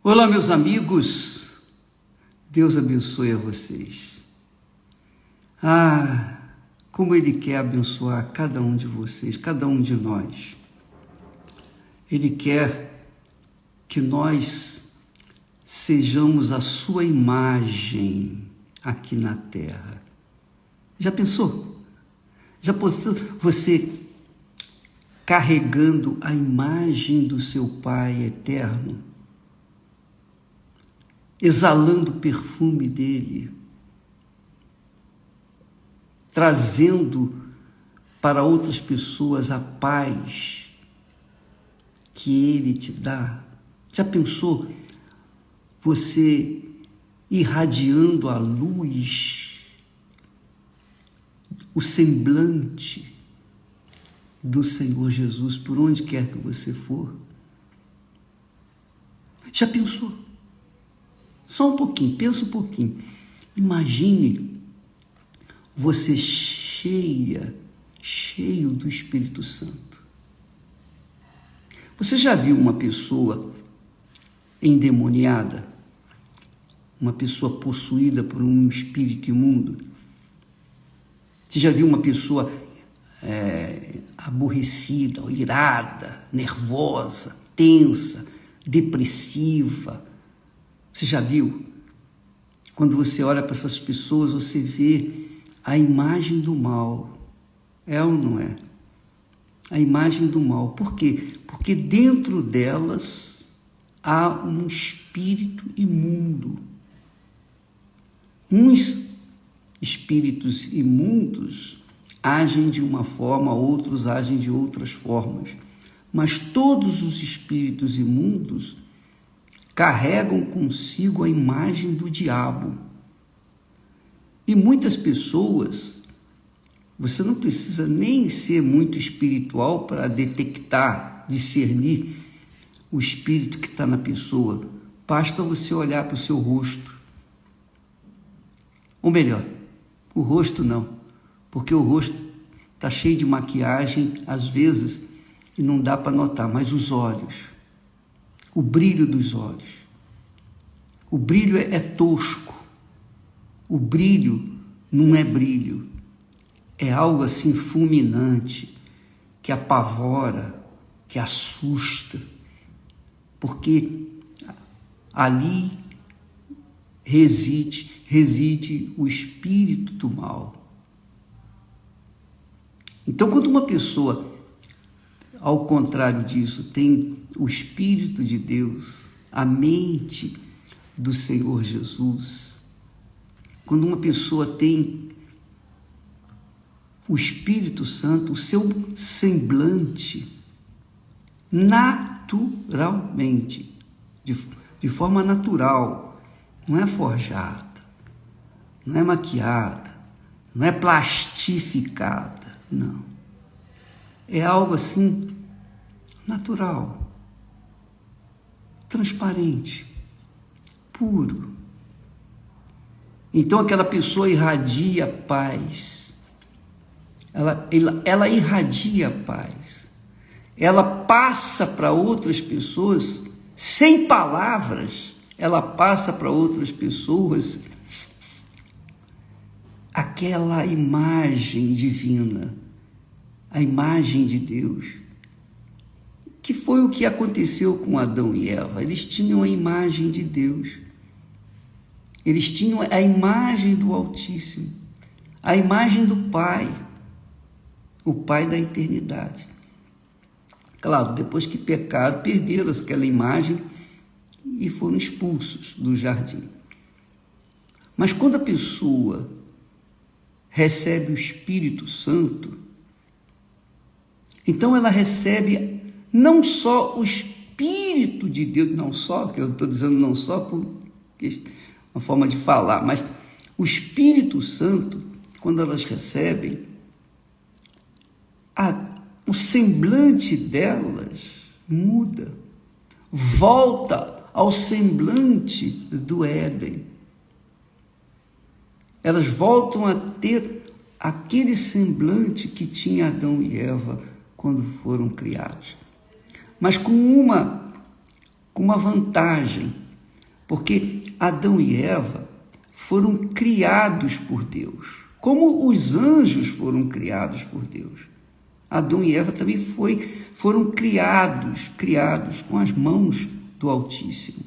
Olá, meus amigos, Deus abençoe a vocês. Como Ele quer abençoar cada um de vocês, cada um de nós. Ele quer que nós sejamos a sua imagem aqui na terra. Já pensou? Já pensou você carregando a imagem do seu Pai eterno? Exalando o perfume dele, trazendo para outras pessoas a paz que ele te dá. Já pensou você irradiando a luz, o semblante do Senhor Jesus por onde quer que você for? Já pensou? Só um pouquinho, pensa um pouquinho. Imagine você cheio do Espírito Santo. Você já viu uma pessoa endemoniada? Uma pessoa possuída por um espírito imundo? Você já viu uma pessoa aborrecida, irada, nervosa, tensa, depressiva? Você já viu? Quando você olha para essas pessoas, você vê a imagem do mal. É ou não é? A imagem do mal. Por quê? Porque dentro delas há um espírito imundo. Uns espíritos imundos agem de uma forma, outros agem de outras formas. Mas todos os espíritos imundos carregam consigo a imagem do diabo. E muitas pessoas, você não precisa nem ser muito espiritual para detectar, discernir o espírito que está na pessoa. Basta você olhar para o seu rosto. Ou melhor, o rosto não, porque o rosto está cheio de maquiagem, às vezes, e não dá para notar, mas os olhos. O brilho dos olhos. O brilho é tosco. O brilho não é brilho. É algo assim fulminante, que apavora, que assusta. Porque ali reside o espírito do mal. Então, quando uma pessoa, ao contrário disso, tem o Espírito de Deus, a mente do Senhor Jesus, quando uma pessoa tem o Espírito Santo, o seu semblante, naturalmente, de forma natural, não é forjada, não é maquiada, não é plastificada, não. É algo assim, natural, transparente, puro. Então aquela pessoa irradia paz, ela irradia paz, ela passa para outras pessoas, sem palavras, ela passa para outras pessoas aquela imagem divina, a imagem de Deus, que foi o que aconteceu com Adão e Eva. Eles tinham a imagem de Deus, eles tinham a imagem do Altíssimo, a imagem do Pai, o Pai da eternidade. Claro, depois que pecaram, perderam aquela imagem e foram expulsos do jardim. Mas quando a pessoa recebe o Espírito Santo, então ela recebe não só o Espírito de Deus, não só, que eu estou dizendo não só por uma forma de falar, mas o Espírito Santo, quando elas recebem, o semblante delas muda, volta ao semblante do Éden. Elas voltam a ter aquele semblante que tinha Adão e Eva quando foram criados. Mas com uma vantagem, porque Adão e Eva foram criados por Deus, como os anjos foram criados por Deus. Adão e Eva também foram criados com as mãos do Altíssimo.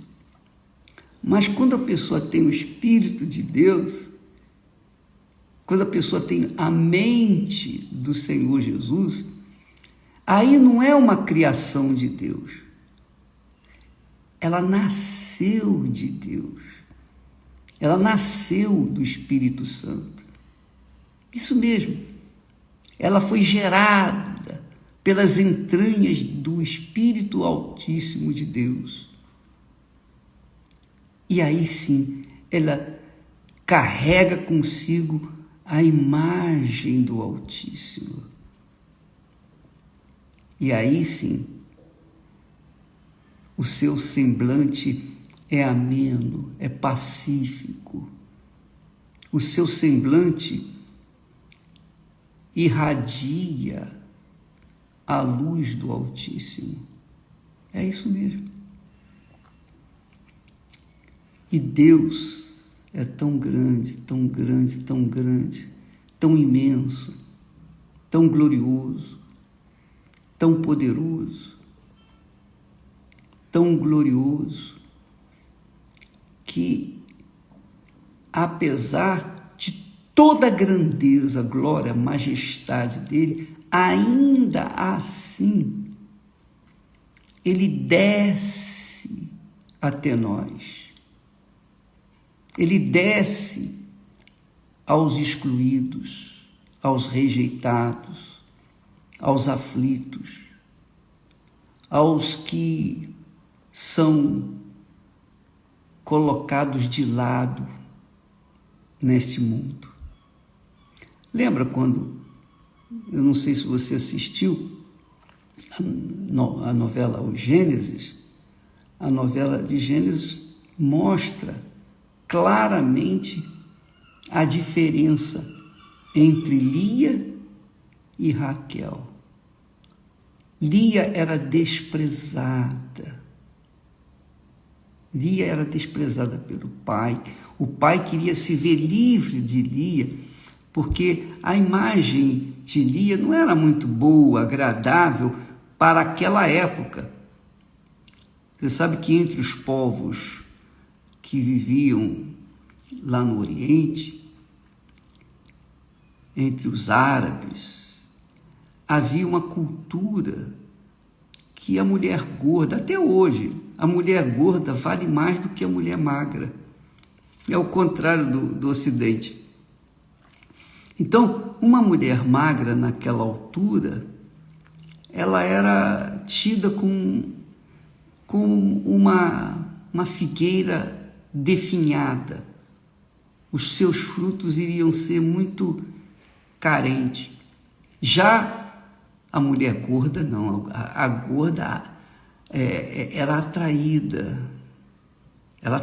Mas quando a pessoa tem o Espírito de Deus, quando a pessoa tem a mente do Senhor Jesus, aí não é uma criação de Deus. Ela nasceu de Deus. Ela nasceu do Espírito Santo. Isso mesmo. Ela foi gerada pelas entranhas do Espírito Altíssimo de Deus. E aí sim, ela carrega consigo a imagem do Altíssimo. E aí sim, o seu semblante é ameno, é pacífico. O seu semblante irradia a luz do Altíssimo. É isso mesmo. E Deus é tão grande, tão grande, tão grande, tão imenso, tão glorioso, tão poderoso, tão glorioso, que apesar de toda a grandeza, glória, majestade dele, ainda assim, ele desce até nós. Ele desce aos excluídos, aos rejeitados, aos aflitos, aos que são colocados de lado neste mundo. Lembra quando, eu não sei se você assistiu a novela O Gênesis? A novela de Gênesis mostra claramente a diferença entre Lia e Raquel. Lia era desprezada. Lia era desprezada pelo pai. O pai queria se ver livre de Lia, porque a imagem de Lia não era muito boa, agradável para aquela época. Você sabe que entre os povos que viviam lá no Oriente, entre os árabes, havia uma cultura que a mulher gorda, até hoje, a mulher gorda vale mais do que a mulher magra. É o contrário do Ocidente. Então, uma mulher magra naquela altura, ela era tida como uma figueira definhada. Os seus frutos iriam ser muito carentes. Já a mulher gorda, não. A gorda era atraída. Ela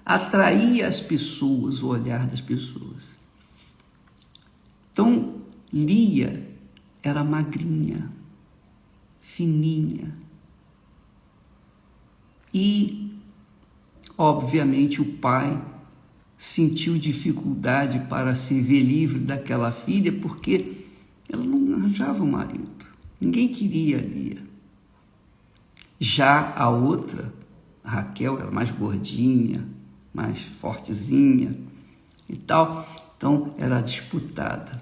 atraía as pessoas, o olhar das pessoas. Então, Lia era magrinha, fininha. E, obviamente, o pai sentiu dificuldade para se ver livre daquela filha, porque ela não arranjava um marido. Ninguém queria Lia. Já a outra, a Raquel, era mais gordinha, mais fortezinha e tal. Então, era disputada.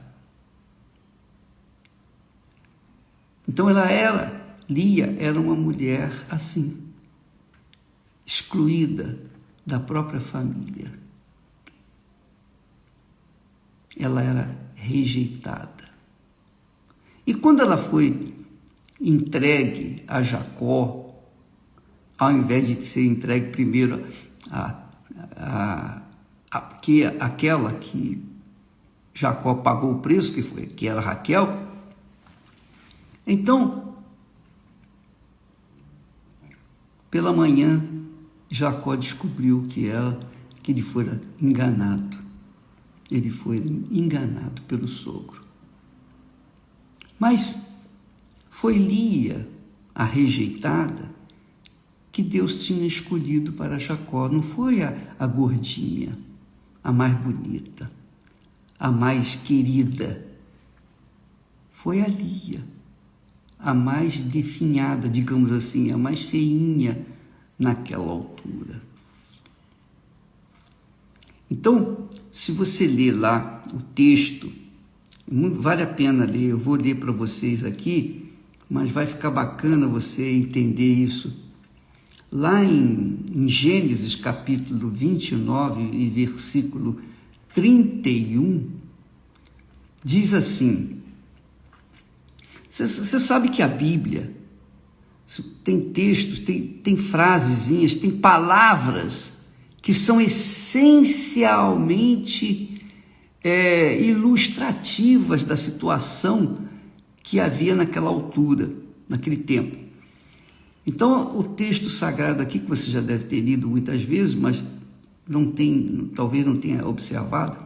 Então, Lia era uma mulher assim, excluída da própria família. Ela era rejeitada. E quando ela foi entregue a Jacó, ao invés de ser entregue primeiro aquela que Jacó pagou o preço, que era Raquel, então, pela manhã, Jacó descobriu que ele fora enganado. Ele foi enganado pelo sogro. Mas foi Lia, a rejeitada, que Deus tinha escolhido para Jacó. Não foi a gordinha, a mais bonita, a mais querida. Foi a Lia, a mais definhada, digamos assim, a mais feinha naquela altura. Então, se você ler lá o texto, vale a pena ler, eu vou ler para vocês aqui, mas vai ficar bacana você entender isso. Lá em Gênesis capítulo 29 e versículo 31, diz assim, você sabe que a Bíblia tem textos, tem frasezinhas, tem palavras que são essencialmente ilustrativas da situação que havia naquela altura, naquele tempo. Então, o texto sagrado aqui, que você já deve ter lido muitas vezes, mas talvez não tenha observado,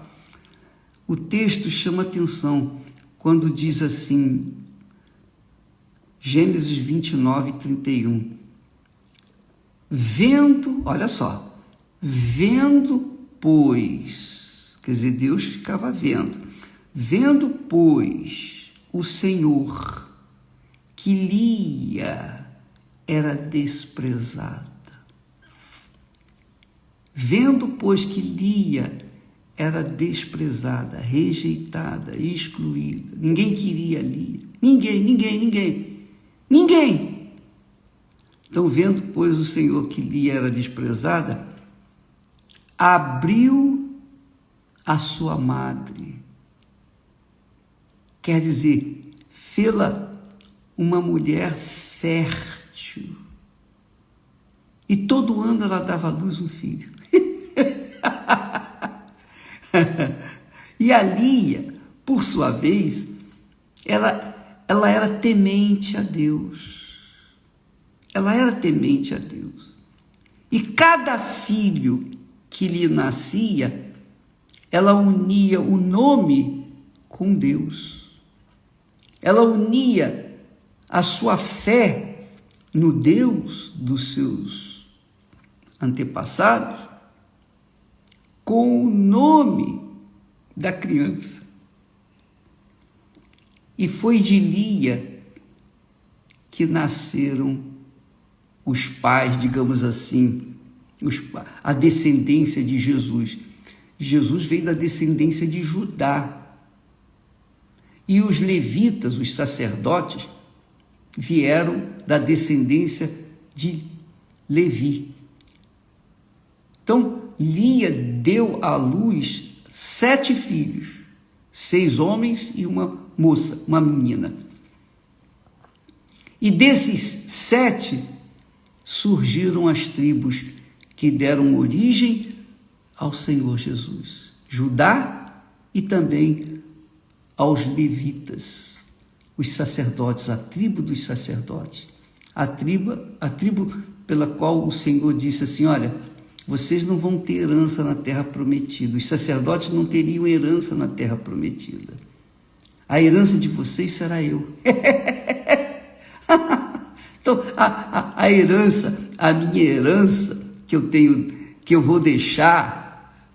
o texto chama atenção quando diz assim, Gênesis 29, 31, olha só, vendo, pois, quer dizer, Deus ficava vendo, pois, o Senhor, que Lia era desprezada. Vendo, pois, que Lia era desprezada, rejeitada, excluída. Ninguém queria Lia. Ninguém. Então, vendo, pois, o Senhor que Lia era desprezada, abriu a sua madre. Quer dizer, fê-la uma mulher fértil. E todo ano ela dava à luz um filho. E a Lia, por sua vez, ela era temente a Deus. E cada filho que lhe nascia, ela unia o nome com Deus. Ela unia a sua fé no Deus dos seus antepassados com o nome da criança. E foi de Lia que nasceram os pais, digamos assim, a descendência de Jesus. Jesus veio da descendência de Judá. E os levitas, os sacerdotes, vieram da descendência de Levi. Então, Lia deu à luz 7 filhos, 6 homens e uma moça, uma menina. E desses 7 surgiram as tribos que deram origem ao Senhor Jesus, Judá e também aos levitas, os sacerdotes, a tribo dos sacerdotes, a tribo pela qual o Senhor disse assim, olha, vocês não vão ter herança na terra prometida, os sacerdotes não teriam herança na terra prometida, a herança de vocês será eu. Então, a herança, a minha herança que eu tenho, que eu vou deixar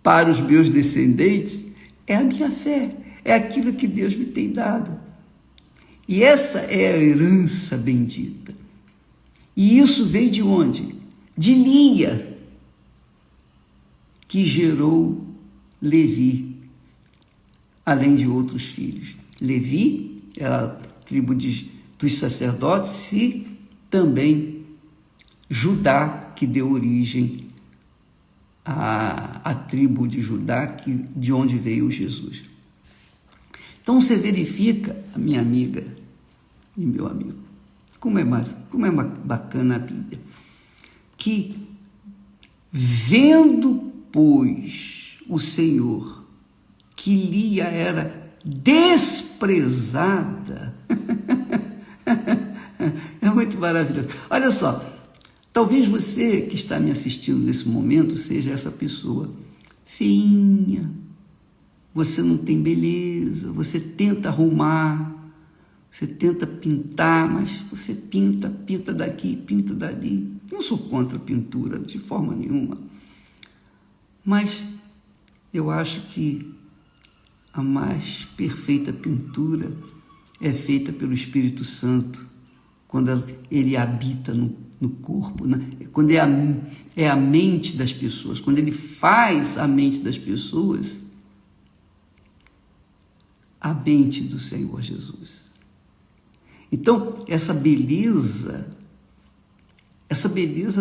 para os meus descendentes, é a minha fé, é aquilo que Deus me tem dado. E essa é a herança bendita. E isso veio de onde? De Lia, que gerou Levi, além de outros filhos. Levi era a tribo dos sacerdotes e também Judá, que deu origem à tribo de Judá, de onde veio Jesus. Então você verifica, minha amiga e meu amigo, como é bacana a Bíblia, que vendo, pois, o Senhor que Lia era desprezada, é muito maravilhoso. Olha só, talvez você que está me assistindo nesse momento seja essa pessoa feinha, você não tem beleza, você tenta arrumar, Você tenta pintar, mas você pinta daqui, pinta dali. Não sou contra a pintura, de forma nenhuma. Mas eu acho que a mais perfeita pintura é feita pelo Espírito Santo, quando ele habita no corpo, né? Quando é a mente das pessoas, quando ele faz a mente das pessoas a mente do Senhor Jesus. Então, essa beleza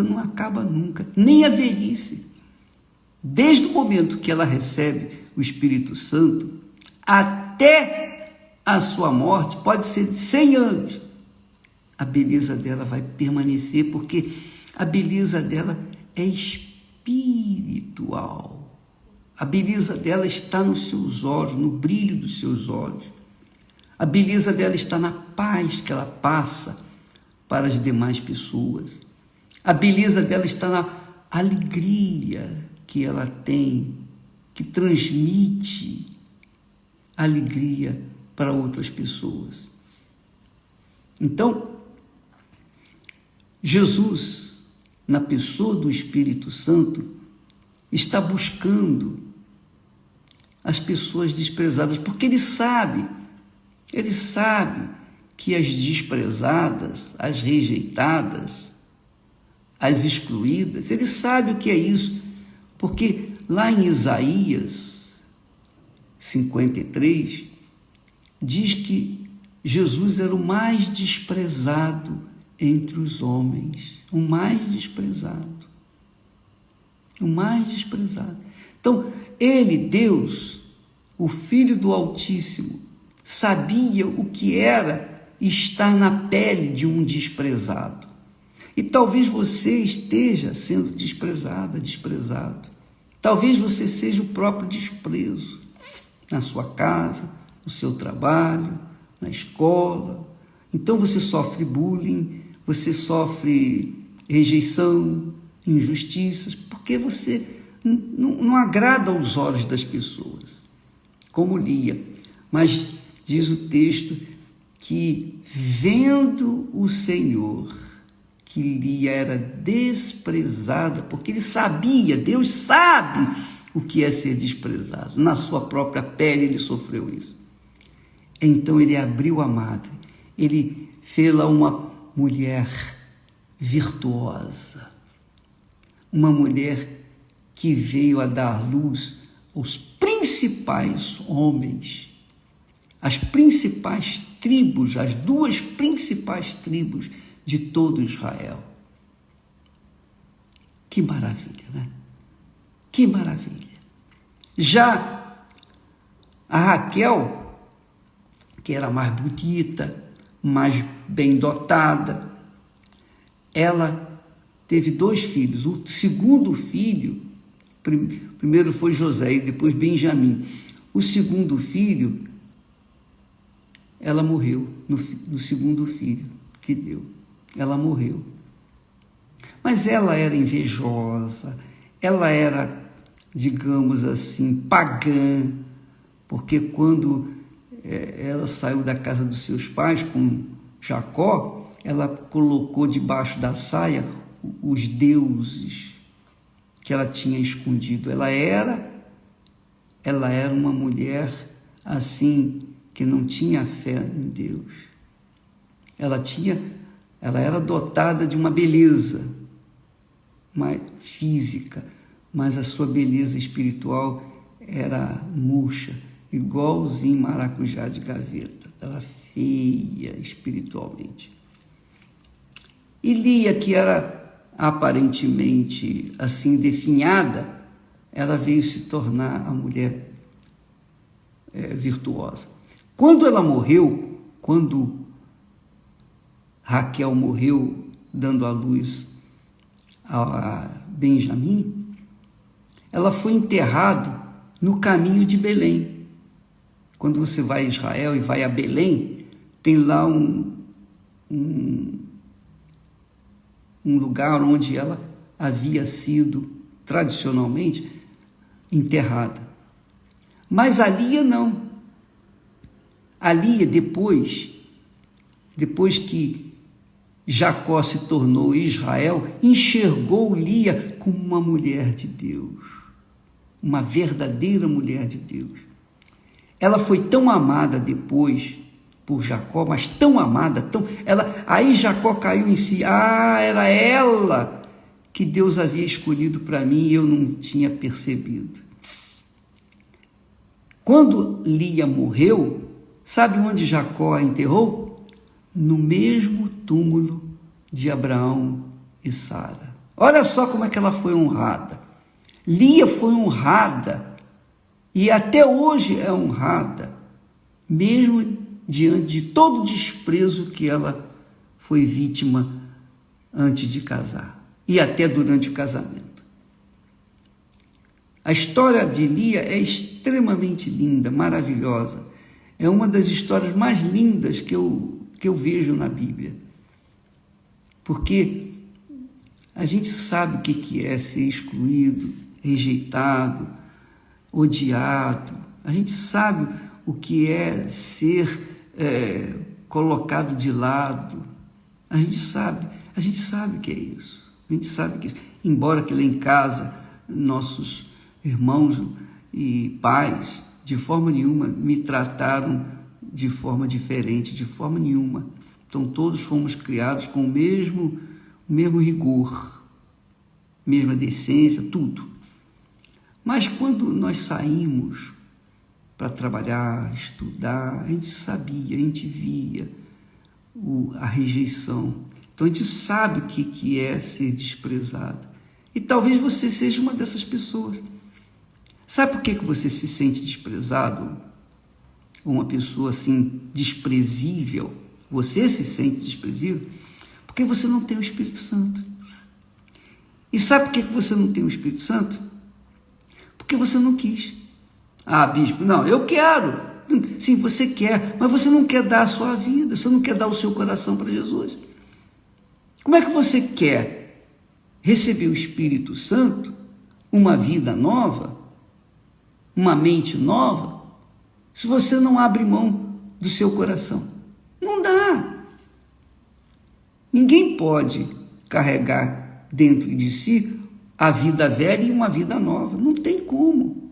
não acaba nunca, nem a velhice. Desde o momento que ela recebe o Espírito Santo, até a sua morte, pode ser de 100 anos, a beleza dela vai permanecer, porque a beleza dela é espiritual. A beleza dela está nos seus olhos, no brilho dos seus olhos. A beleza dela está na paz que ela passa para as demais pessoas. A beleza dela está na alegria que ela tem, que transmite alegria para outras pessoas. Então, Jesus, na pessoa do Espírito Santo, está buscando as pessoas desprezadas, porque ele sabe que as desprezadas, as rejeitadas, as excluídas, ele sabe o que é isso, porque lá em Isaías 53, diz que Jesus era o mais desprezado entre os homens, o mais desprezado. Então, ele, Deus, o Filho do Altíssimo, sabia o que era estar na pele de um desprezado. E talvez você esteja sendo desprezado. Talvez você seja o próprio desprezo na sua casa, no seu trabalho, na escola. Então você sofre bullying, você sofre rejeição, injustiças, porque você não agrada aos olhos das pessoas, como Lia. Mas diz o texto que, vendo o Senhor, que Lia era desprezada, porque ele sabia, Deus sabe o que é ser desprezado. Na sua própria pele ele sofreu isso. Então ele abriu a madre, ele fez-la uma mulher virtuosa, uma mulher que veio a dar luz aos principais homens, as principais tribos, as 2 principais tribos de todo Israel. Que maravilha, né? Que maravilha. Já a Raquel, que era mais bonita, mais bem dotada, ela teve 2 filhos. O segundo filho, primeiro foi José e depois Benjamim. O segundo filho, ela morreu no segundo filho que deu. Ela morreu. Mas ela era invejosa, ela era, digamos assim, pagã, porque quando ela saiu da casa dos seus pais com Jacó, ela colocou debaixo da saia os deuses que ela tinha escondido. Ela era uma mulher assim, que não tinha fé em Deus. Ela era dotada de uma beleza física, mas a sua beleza espiritual era murcha, igualzinho maracujá de gaveta. Ela feia espiritualmente. E Lia, que era aparentemente assim definhada, ela veio se tornar a mulher virtuosa. Quando ela morreu, quando Raquel morreu dando à luz a Benjamim, ela foi enterrada no caminho de Belém. Quando você vai a Israel e vai a Belém, tem lá um lugar onde ela havia sido tradicionalmente enterrada. Mas a Lia não. A Lia, depois depois que Jacó se tornou Israel, enxergou Lia como uma mulher de Deus, uma verdadeira mulher de Deus. Ela foi tão amada depois por Jacó, mas tão amada, aí Jacó caiu em si. Era ela que Deus havia escolhido para mim e eu não tinha percebido. Quando Lia morreu, sabe onde Jacó a enterrou? No mesmo túmulo de Abraão e Sara. Olha só como é que ela foi honrada. Lia foi honrada e até hoje é honrada, mesmo diante de todo o desprezo que ela foi vítima antes de casar e até durante o casamento. A história de Lia é extremamente linda, maravilhosa. É uma das histórias mais lindas que eu vejo na Bíblia. Porque a gente sabe o que é ser excluído, rejeitado, odiado. A gente sabe o que é ser colocado de lado. A gente sabe o que é isso. A gente sabe que isso. Embora que lá em casa, nossos irmãos e pais, de forma nenhuma, me trataram de forma diferente, de forma nenhuma. Então, todos fomos criados com o mesmo rigor, mesma decência, tudo. Mas quando nós saímos para trabalhar, estudar, a gente sabia, a gente via a rejeição. Então, a gente sabe o que é ser desprezado. E talvez você seja uma dessas pessoas. Sabe por que você se sente desprezado? Uma pessoa assim, desprezível. Você se sente desprezível? Porque você não tem o Espírito Santo. E sabe por que você não tem o Espírito Santo? Porque você não quis. Bispo, não, eu quero. Sim, você quer, mas você não quer dar a sua vida, você não quer dar o seu coração para Jesus. Como é que você quer receber o Espírito Santo, uma vida nova, uma mente nova, se você não abre mão do seu coração? Não dá. Ninguém pode carregar dentro de si a vida velha e uma vida nova. Não tem como.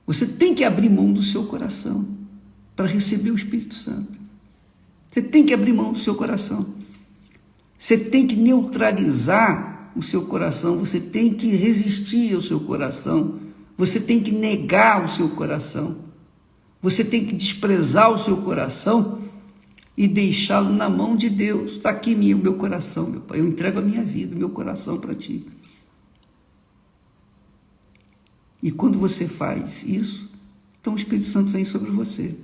Você tem que abrir mão do seu coração para receber o Espírito Santo. Você tem que abrir mão do seu coração. Você tem que neutralizar o seu coração. Você tem que resistir ao seu coração. Você tem que negar o seu coração. Você tem que desprezar o seu coração e deixá-lo na mão de Deus. Está aqui o meu coração, meu Pai. Eu entrego a minha vida, o meu coração para Ti. E quando você faz isso, então o Espírito Santo vem sobre você.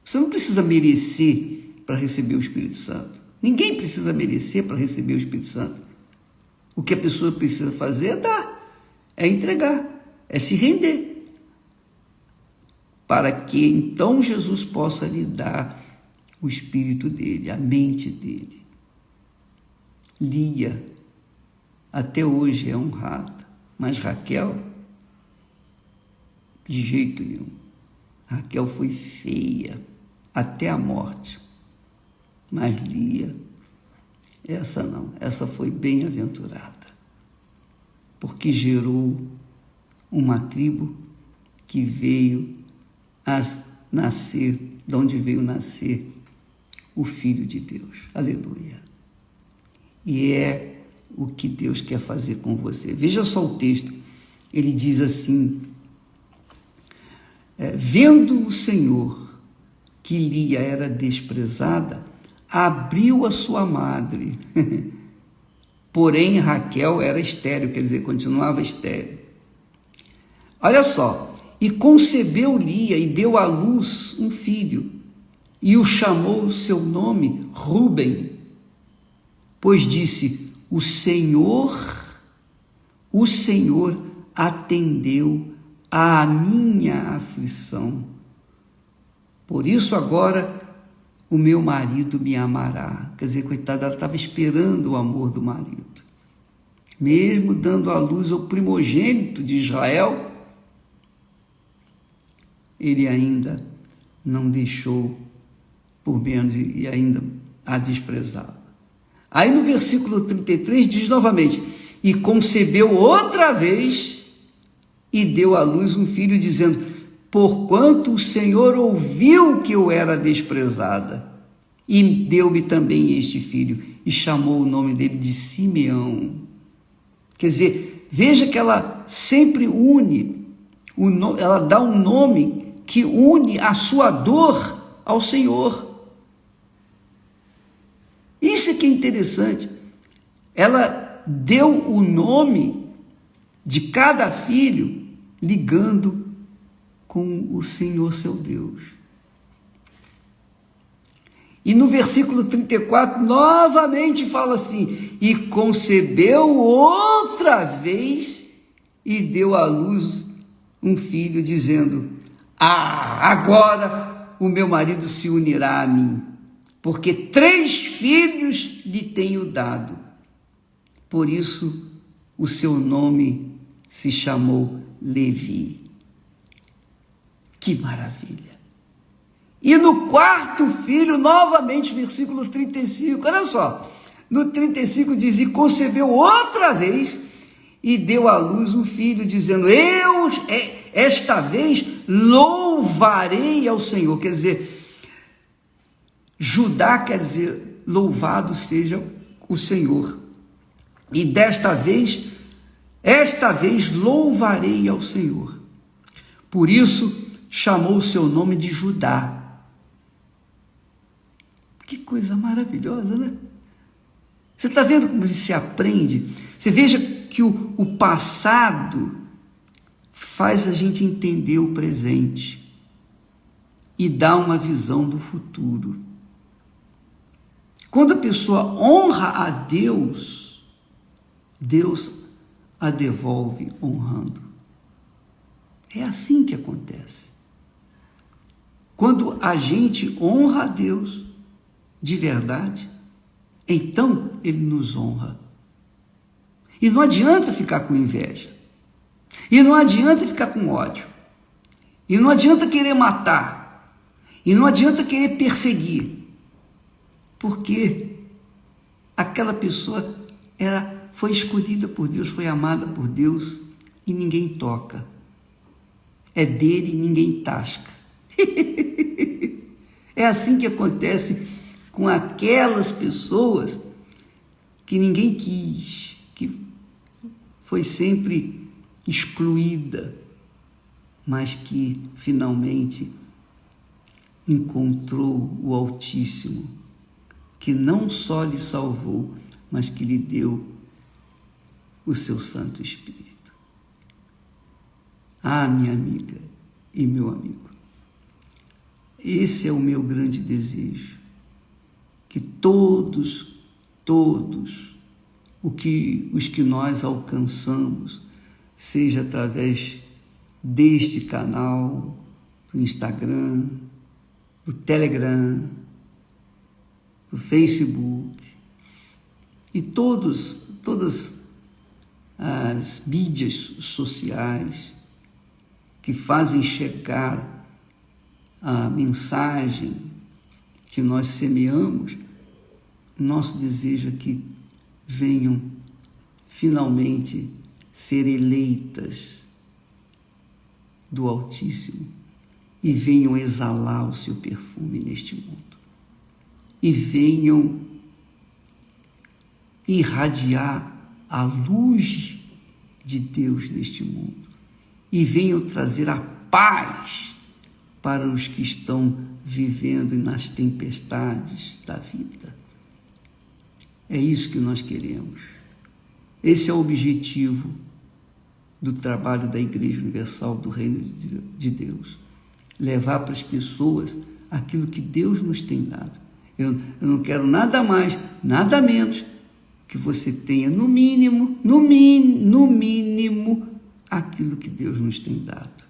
Você não precisa merecer para receber o Espírito Santo. Ninguém precisa merecer para receber o Espírito Santo. O que a pessoa precisa fazer é dar, é entregar, é se render, para que então Jesus possa lhe dar o Espírito dele, a mente dele. Lia, até hoje é honrada, mas Raquel, de jeito nenhum. Raquel foi feia até a morte, mas Lia, essa não, essa foi bem-aventurada, porque gerou uma tribo que veio a nascer, de onde veio nascer o Filho de Deus. Aleluia. E é o que Deus quer fazer com você. Veja só o texto. Ele diz assim: vendo o Senhor que Lia era desprezada, abriu a sua madre. Porém, Raquel era estéril, quer dizer, continuava estéril. Olha só. E concebeu Lia e deu à luz um filho, e o chamou o seu nome Ruben, pois disse: o Senhor atendeu à minha aflição. Por isso agora o meu marido me amará. Quer dizer, coitada, ela estava esperando o amor do marido. Mesmo dando à luz ao primogênito de Israel, ele ainda não deixou, por menos e ainda a desprezava. Aí no versículo 33 diz novamente: e concebeu outra vez e deu à luz um filho, dizendo: porquanto o Senhor ouviu que eu era desprezada, e deu-me também este filho, e chamou o nome dele de Simeão. Quer dizer, veja que ela sempre une, ela dá um nome que une a sua dor ao Senhor. Isso é que é interessante. Ela deu o nome de cada filho ligando com o Senhor seu Deus. E no versículo 34, novamente fala assim: e concebeu outra vez e deu à luz um filho, dizendo: agora o meu marido se unirá a mim, porque 3 filhos lhe tenho dado. Por isso o seu nome se chamou Levi. Que maravilha! E no 4º filho, novamente, versículo 35, olha só, no 35 diz: e concebeu outra vez e deu à luz um filho, dizendo: eu, esta vez, louvarei ao Senhor. Quer dizer, Judá quer dizer, louvado seja o Senhor. E esta vez louvarei ao Senhor. Por isso chamou o seu nome de Judá. Que coisa maravilhosa, né? Você está vendo como se aprende? Você veja que o passado faz a gente entender o presente e dá uma visão do futuro. Quando a pessoa honra a Deus, Deus a devolve honrando. É assim que acontece. Quando a gente honra a Deus de verdade, então Ele nos honra. E não adianta ficar com inveja. E não adianta ficar com ódio. E não adianta querer matar. E não adianta querer perseguir. Porque aquela pessoa foi escolhida por Deus, foi amada por Deus e ninguém toca. É dele e ninguém tasca. É assim que acontece com aquelas pessoas que ninguém quis, que foi sempre excluída, mas que finalmente encontrou o Altíssimo, que não só lhe salvou, mas que lhe deu o seu Santo Espírito. Ah, minha amiga e meu amigo, esse é o meu grande desejo, que todos os que nós alcançamos, seja através deste canal, do Instagram, do Telegram, do Facebook, e todas as mídias sociais que fazem chegar a mensagem que nós semeamos, nosso desejo é que venham finalmente ser eleitas do Altíssimo e venham exalar o seu perfume neste mundo e venham irradiar a luz de Deus neste mundo e venham trazer a paz para os que estão vivendo nas tempestades da vida. É isso que nós queremos. Esse é o objetivo do trabalho da Igreja Universal do Reino de Deus. Levar para as pessoas aquilo que Deus nos tem dado. Eu não quero nada mais, nada menos que você tenha, no mínimo, aquilo que Deus nos tem dado.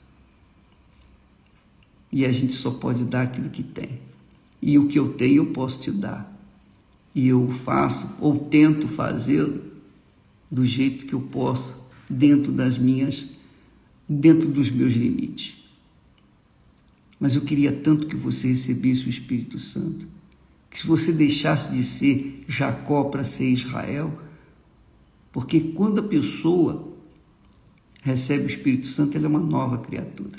E a gente só pode dar aquilo que tem. E o que eu tenho eu posso te dar. E eu faço ou tento fazê-lo do jeito que eu posso, dentro dos meus limites. Mas eu queria tanto que você recebesse o Espírito Santo, que se você deixasse de ser Jacó para ser Israel, porque quando a pessoa recebe o Espírito Santo, ela é uma nova criatura.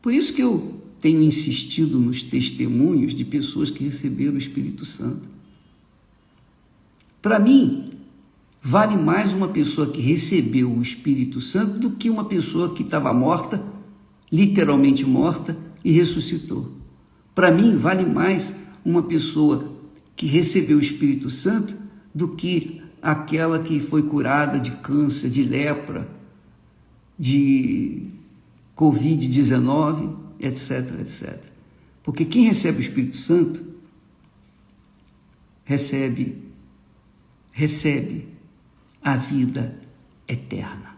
Por isso que eu tenho insistido nos testemunhos de pessoas que receberam o Espírito Santo. Para mim, vale mais uma pessoa que recebeu o Espírito Santo do que uma pessoa que estava morta, literalmente morta, e ressuscitou. Para mim, vale mais uma pessoa que recebeu o Espírito Santo do que aquela que foi curada de câncer, de lepra, de Covid-19, etc, etc. Porque quem recebe o Espírito Santo recebe a vida eterna.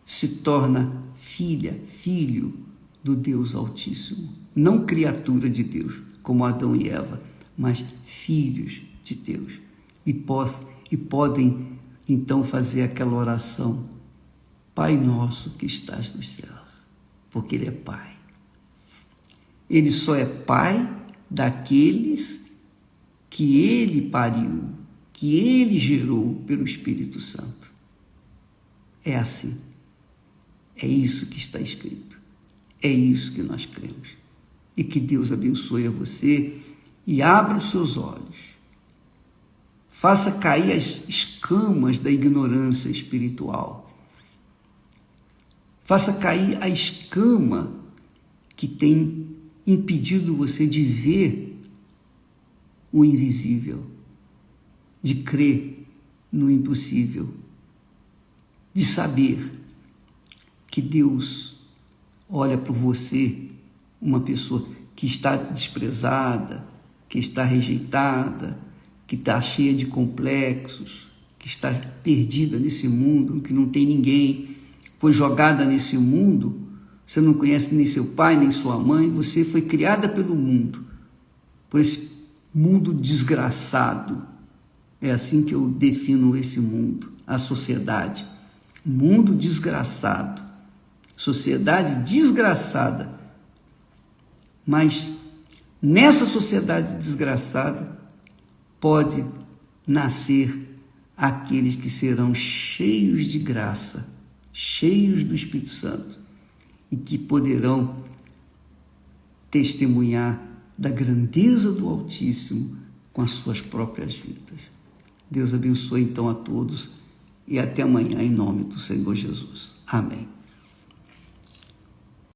Se torna filho do Deus Altíssimo. Não criatura de Deus, como Adão e Eva, mas filhos de Deus. E podem, então, fazer aquela oração: Pai nosso que estás nos céus, porque Ele é Pai. Ele só é Pai daqueles que Ele pariu, que Ele gerou pelo Espírito Santo. É assim. É isso que está escrito. É isso que nós cremos. E que Deus abençoe a você e abra os seus olhos. Faça cair as escamas da ignorância espiritual. Faça cair a escama que tem impedido você de ver o invisível, de crer no impossível, de saber que Deus olha para você, uma pessoa que está desprezada, que está rejeitada, que está cheia de complexos, que está perdida nesse mundo, que não tem ninguém, foi jogada nesse mundo, você não conhece nem seu pai, nem sua mãe, você foi criada pelo mundo, por esse mundo desgraçado. É assim que eu defino esse mundo, a sociedade. Mundo desgraçado, sociedade desgraçada. Mas nessa sociedade desgraçada pode nascer aqueles que serão cheios de graça, cheios do Espírito Santo e que poderão testemunhar da grandeza do Altíssimo com as suas próprias vidas. Deus abençoe então a todos e até amanhã em nome do Senhor Jesus. Amém.